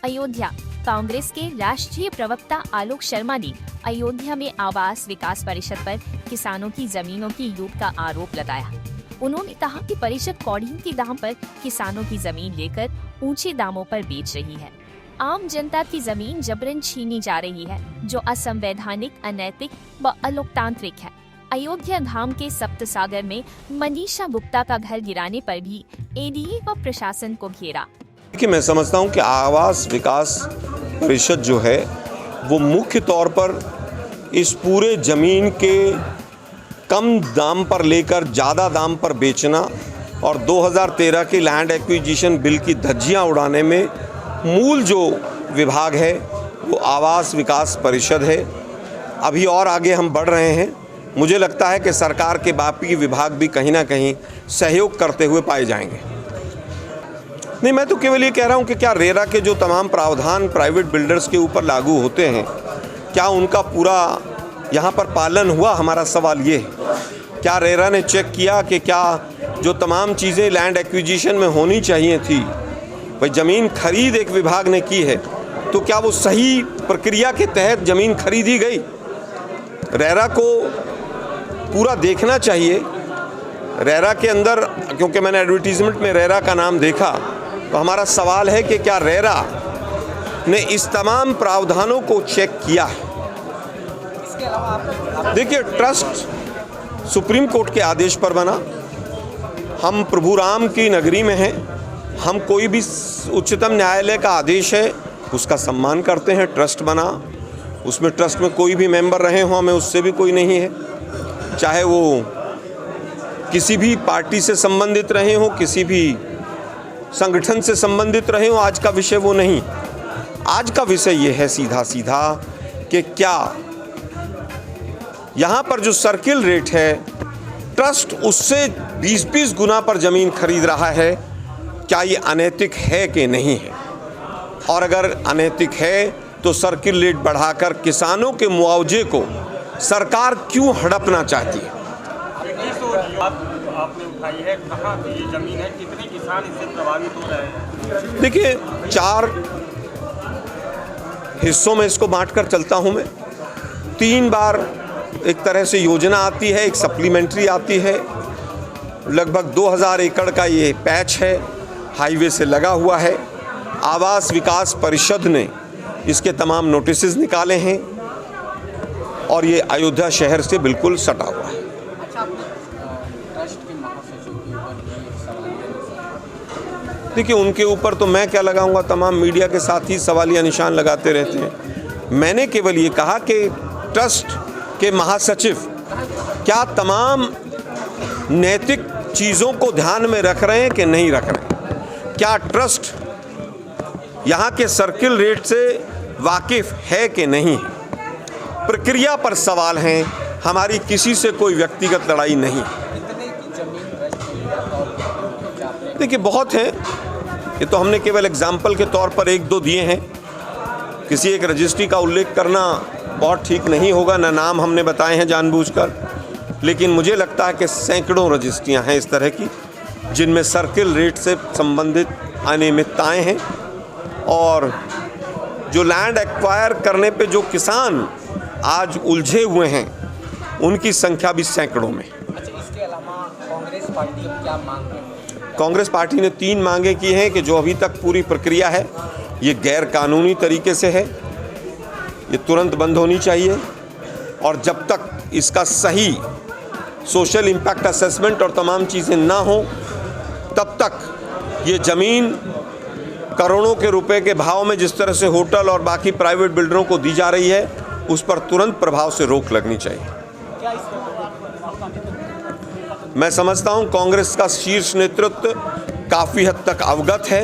अयोध्या। कांग्रेस के राष्ट्रीय प्रवक्ता आलोक शर्मा ने अयोध्या में आवास विकास परिषद पर किसानों की जमीनों की लूट का आरोप लगाया। उन्होंने कहा कि परिषद कौड़ियों के दाम पर किसानों की जमीन लेकर ऊंचे दामों पर बेच रही है। आम जनता की जमीन जबरन छीनी जा रही है, जो असंवैधानिक, अनैतिक व अलोकतांत्रिक है। अयोध्या धाम के सप्तसागर में मनीषा गुप्ता का घर गिराने पर भी एडीए व प्रशासन को घेरा। कि मैं समझता हूं कि आवास विकास परिषद जो है वो मुख्य तौर पर इस पूरे ज़मीन के कम दाम पर लेकर ज़्यादा दाम पर बेचना और 2013 के लैंड एक्विजिशन बिल की धज्जियां उड़ाने में मूल जो विभाग है वो आवास विकास परिषद है। अभी और आगे हम बढ़ रहे हैं। मुझे लगता है कि सरकार के बाकी विभाग भी कहीं ना कहीं सहयोग करते हुए पाए जाएंगे। नहीं, मैं तो केवल ये कह रहा हूँ कि क्या रेरा के जो तमाम प्रावधान प्राइवेट बिल्डर्स के ऊपर लागू होते हैं, क्या उनका पूरा यहाँ पर पालन हुआ? हमारा सवाल ये है। क्या रेरा ने चेक किया कि क्या जो तमाम चीज़ें लैंड एक्विजिशन में होनी चाहिए थी, भाई ज़मीन खरीद एक विभाग ने की है, तो क्या वो सही प्रक्रिया के तहत ज़मीन खरीदी गई? रेरा को पूरा देखना चाहिए। रेरा के अंदर, क्योंकि मैंने एडवर्टीजमेंट में रेरा का नाम देखा, तो हमारा सवाल है कि क्या रेरा ने इस तमाम प्रावधानों को चेक किया है? देखिए, ट्रस्ट सुप्रीम कोर्ट के आदेश पर बना। हम प्रभु राम की नगरी में हैं। हम कोई भी उच्चतम न्यायालय का आदेश है उसका सम्मान करते हैं। ट्रस्ट बना, उसमें ट्रस्ट में कोई भी मेंबर रहे हों, हमें उससे भी कोई नहीं है, चाहे वो किसी भी पार्टी से संबंधित रहे हों, किसी भी संगठन से संबंधित रहे हो। आज का विषय वो नहीं। आज का विषय ये है सीधा सीधा कि क्या यहाँ पर जो सर्किल रेट है, ट्रस्ट उससे 20-20 गुना पर ज़मीन खरीद रहा है, क्या ये अनैतिक है कि नहीं है? और अगर अनैतिक है तो सर्किल रेट बढ़ाकर किसानों के मुआवजे को सरकार क्यों हड़पना चाहती है? आपने उठाई है, कहाँ की ये जमीन है, कितने किसान इससे प्रभावित हो रहे हैं? देखिए, 4 हिस्सों में इसको बांटकर चलता हूं मैं। 3 बार एक तरह से योजना आती है, एक सप्लीमेंट्री आती है। लगभग 2000 एकड़ का ये पैच है, हाईवे से लगा हुआ है। आवास विकास परिषद ने इसके तमाम नोटिसेस निकाले हैं और ये अयोध्या शहर से बिल्कुल सटा हुआ है। देखिए, उनके ऊपर तो मैं क्या लगाऊंगा, तमाम मीडिया के साथ ही सवालिया निशान लगाते रहते हैं। मैंने केवल ये कहा कि ट्रस्ट के महासचिव क्या तमाम नैतिक चीज़ों को ध्यान में रख रहे हैं कि नहीं रख रहे हैं? क्या ट्रस्ट यहाँ के सर्किल रेट से वाकिफ़ है कि नहीं है? प्रक्रिया पर सवाल हैं। हमारी किसी से कोई व्यक्तिगत लड़ाई नहीं। देखिए, बहुत हैं। ये तो हमने केवल एग्जाम्पल के तौर पर 1-2 दिए हैं। किसी एक रजिस्ट्री का उल्लेख करना बहुत ठीक नहीं होगा, ना नाम हमने बताए हैं जानबूझकर, लेकिन मुझे लगता है कि सैकड़ों रजिस्ट्रियां हैं इस तरह की जिनमें सर्किल रेट से संबंधित अनियमितताएं हैं। और जो लैंड एक्वायर करने पे जो किसान आज उलझे हुए हैं, उनकी संख्या भी सैकड़ों में। अच्छा, इसके अलावा कांग्रेस पार्टी अब क्या मांग रही है? कांग्रेस पार्टी ने 3 मांगे की हैं कि जो अभी तक पूरी प्रक्रिया है ये गैर कानूनी तरीके से है, ये तुरंत बंद होनी चाहिए। और जब तक इसका सही सोशल इम्पैक्ट असेसमेंट और तमाम चीज़ें ना हो, तब तक ये ज़मीन करोड़ों के रुपए के भाव में जिस तरह से होटल और बाकी प्राइवेट बिल्डरों को दी जा रही है, उस पर तुरंत प्रभाव से रोक लगनी चाहिए। मैं समझता हूं कांग्रेस का शीर्ष नेतृत्व काफ़ी हद तक अवगत है